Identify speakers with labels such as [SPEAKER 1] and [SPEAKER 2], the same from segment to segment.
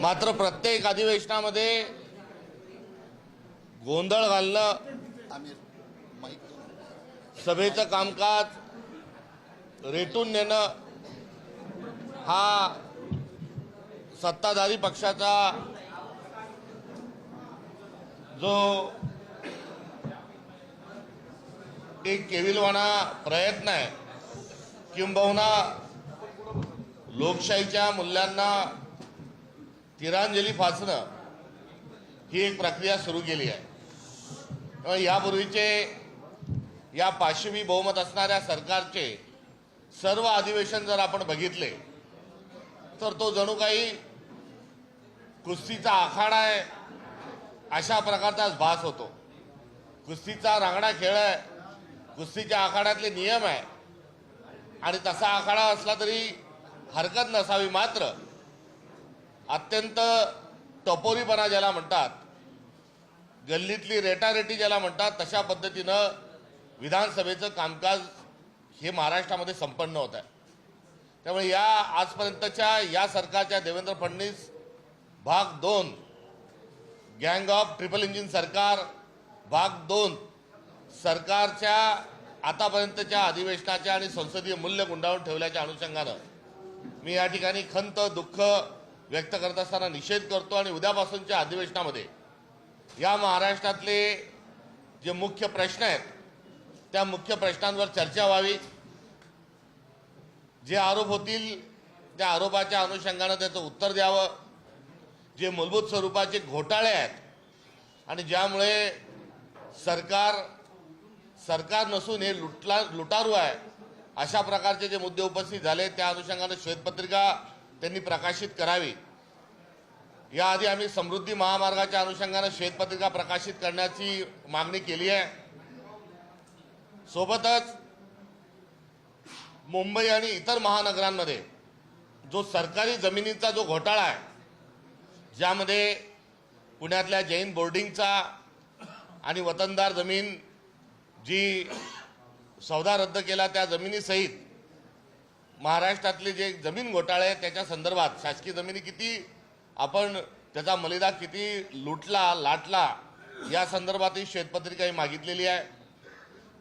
[SPEAKER 1] मात्र प्रत्येक अधिवेशनामध्ये गोंधळ घालणं, सभेचं कामकाज रेटून नेणं हा सत्ताधारी पक्षाचा जो एक केविलवाणा प्रयत्न आहे, किंबहुना लोकशाहीच्या मूल्यांना तिरांजली फासणं ही एक प्रक्रिया सुरू केली आहे। यापूर्वीचे या पाचशेवी बहुमत असणाऱ्या सरकारचे सर्व अधिवेशन जर आपण बघितले तर तो जणू काही कुस्तीचा आखाडा आहे अशा प्रकारचा भास होतो। कुस्तीचा रांगडा खेळ आहे, कुस्तीच्या आखाड्यातले नियम आहे आणि तसा आखाडा असला तरी हरकत नसावी, मात्र अत्यंत टपोरीपणा ज्याला म्हणतात, गल्लीतली रेटारेटी ज्याला म्हणतात, तशा पद्धतीनं विधानसभेचं कामकाज हे महाराष्ट्रामध्ये संपन्न होत आहे। त्यामुळे या आजपर्यंतच्या या सरकारच्या देवेंद्र फडणवीस भाग 2 गँग ऑफ ट्रिपल इंजिन सरकार भाग 2 सरकारच्या आतापर्यंतच्या अधिवेशनाच्या आणि संसदीय मूल्य गुंडाळून ठेवल्याच्या अनुषंगानं मी या ठिकाणी खंत दुःख व्यक्त करत असताना निषेध करतो आणि उद्यापासूनच्या अधिवेशनामध्ये या महाराष्ट्रातले जे मुख्य प्रश्न आहेत त्या मुख्य प्रश्नांवर चर्चा व्हावी। जे आरोप होतील त्या आरोपाच्या अनुषंगानं त्याचं उत्तर द्यावं। जे मूलभूत स्वरूपाचे घोटाळे आहेत आणि ज्यामुळे सरकार नसून हे लुटारू आहे अशा प्रकारचे जे मुद्दे उपस्थित झाले त्या अनुषंगाने श्वेतपत्रिका त्यांनी प्रकाशित करावी। याआधी आम्ही समृद्धी महामार्गाच्या अनुषंगाने श्वेतपत्रिका प्रकाशित करण्याची मागणी केली आहे। सोबतच मुंबई आणि इतर महानगरांमध्ये जो सरकारी जमिनीचा जो घोटाळा आहे, ज्यामध्ये पुण्यातल्या जैन बोर्डिंगचा आणि वतनदार जमीन जी सौदा रद्द केला त्या जमिनीसहित महाराष्ट्रातले जे जमीन घोटाळे त्याच्या संदर्भात शासकीय जमिनी किती आपण त्याचा मलिदा किती लुटला लाटला या संदर्भातही श्वेतपत्रिका ही मागितलेली आहे।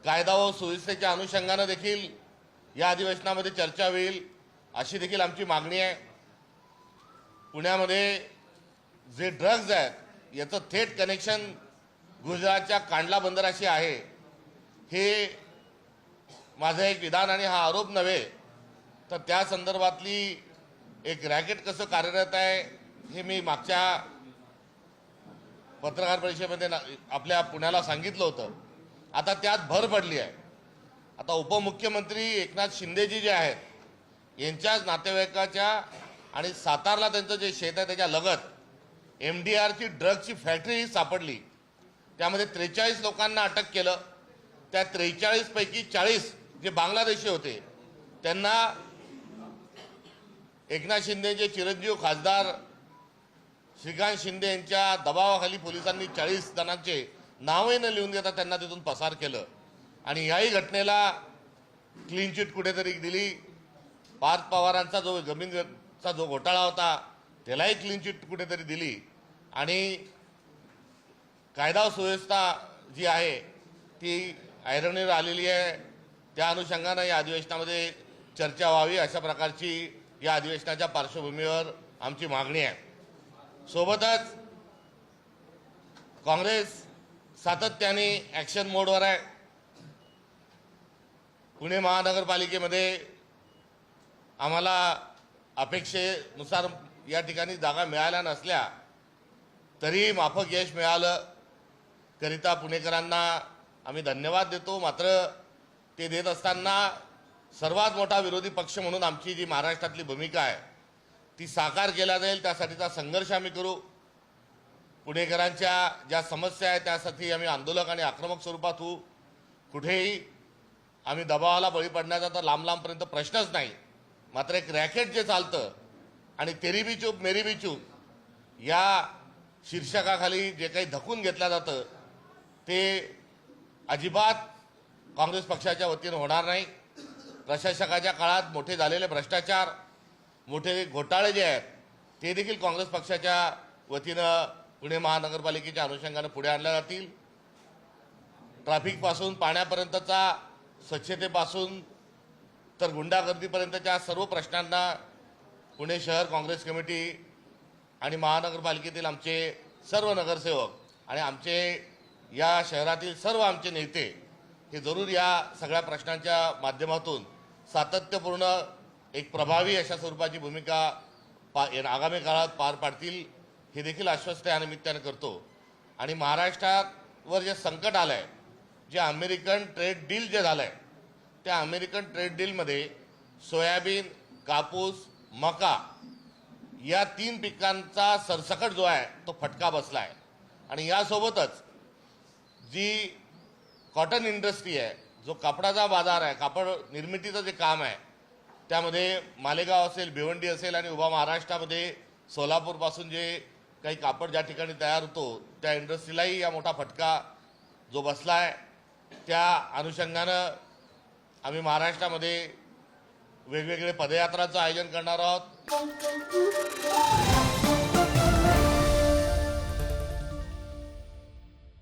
[SPEAKER 1] कायदा व सुव्यवस्थेच्या अनुषंगानं देखील या अधिवेशनामध्ये चर्चा होईल अशी देखील आमची मागणी आहे। पुण्यामध्ये जे ड्रग्ज आहेत याचं थेट कनेक्शन गुजरातच्या कांडला बंदराशी आहे, हे माझं एक विधान आणि हा आरोप नव्हे, तर त्या संदर्भातली एक रॅकेट कसं कार्यरत आहे हे मी मागच्या पत्रकार परिषदेमध्ये आपल्या पुण्याला सांगितलं होतं। आता त्यात भर पडली आहे। आता उपमुख्यमंत्री एकनाथ शिंदेजी जे आहेत यांच्याच नातेवाईकाच्या आणि सातारला त्यांचं जे शेत आहे त्याच्या लगत MDRची ड्रग्जची फॅक्टरी सापडली। त्यामध्ये 43 लोकांना अटक केलं। त्या 43 पैकी 40 जे बांगलादेशी होते त्यांना एकनाथ शिंदेचे चिरंजीव खासदार श्रीकांत शिंदे यांच्या दबावाखाली पोलिसांनी 40 जणांचे नावही न लिहून देता त्यांना तिथून पसार केलं आणि याही घटनेला क्लीन चिट कुठेतरी दिली। पार्थ पवारांचा जो जमीनचा जो घोटाळा होता त्यालाही क्लीन चिट कुठेतरी दिली आणि कायदा सुव्यवस्था जी आहे ती ऐरणीवर आलेली आहे। त्या अनुषंगाने या अधिवेशनामध्ये चर्चा व्हावी अशा प्रकारची या अधिवेशनाच्या पार्श्वभूमीवर आमची मागणी आहे। सोबतच काँग्रेस सातत्याने ॲक्शन मोडवर आहे। पुणे महानगरपालिकेमध्ये आम्हाला अपेक्षेनुसार या ठिकाणी जागा मिळाल्या नसल्या तरी माफक यश मिळालं करिता पुणेकरांना आम्ही धन्यवाद देतो। मात्र ते देत असताना सर्वात मोठा विरोधी पक्ष म्हणून आमची जी महाराष्ट्रातली भूमिका आहे ती साकार केला जाईल त्यासाठीचा संघर्ष आम्ही करू। पुणेकरांच्या ज्या समस्या आहेत त्यासाठी आम्ही आंदोलक आणि आक्रमक स्वरूपात होऊ। कुठेही आम्ही दबावाला बळी पडण्याचा तर लांबपर्यंत प्रश्नच नाही, मात्र एक रॅकेट जे चालतं आणि तेरी भी चूप मेरी भी चूप या शीर्षकाखाली जे काही धकून घेतलं जातं ते अजिबात काँग्रेस पक्षाच्या वतीनं होणार नाही। प्रशासकाच्या काळात मोठे झालेले भ्रष्टाचार, मोठे घोटाळे जे आहेत ते देखील काँग्रेस पक्षाच्या वतीनं पुणे महानगरपालिकेच्या अनुषंगानं पुढे आणल्या जातील. ट्रॅफिकपासून पाण्यापर्यंतचा, स्वच्छतेपासून तर गुंडागर्दीपर्यंतच्या सर्व प्रश्नांना पुणे शहर काँग्रेस कमिटी आणि महानगरपालिकेतील आमचे सर्व नगरसेवक आणि आमचे या शहरातील सर्व आमचे नेते हे जरूर या सगळ्या प्रश्नांच्या माध्यमातून सातत्यपूर्ण एक प्रभावी अशा स्वरूपाची भूमिका आगामी काळात पार पाडतील हे देखील आश्वस्त या निमित्ताने करतो. आणि महाराष्ट्रावर जे संकट आलं आहे, जे अमेरिकन ट्रेड डील जे झालं आहे, त्या अमेरिकन ट्रेड डीलमध्ये सोयाबीन, कापूस, मका या 3 पिकांचा सरसकट जो आहे तो फटका बसला आहे. आणि यासोबतच जी कॉटन इंडस्ट्री आहे, जो कापडाचा बाजार आहे, कापड निर्मितीचं जे काम आहे, त्यामध्ये मालेगाव असेल, भिवंडी असेल आणि उभा महाराष्ट्रामध्ये सोलापूरपासून जे काही कापड ज्या ठिकाणी तयार होतो त्या इंडस्ट्रीलाही या मोठा फटका जो बसला आहे. त्या अनुषंगानं आम्ही महाराष्ट्रामध्ये वेगवेगळे पदयात्रांचं आयोजन करणार आहोत.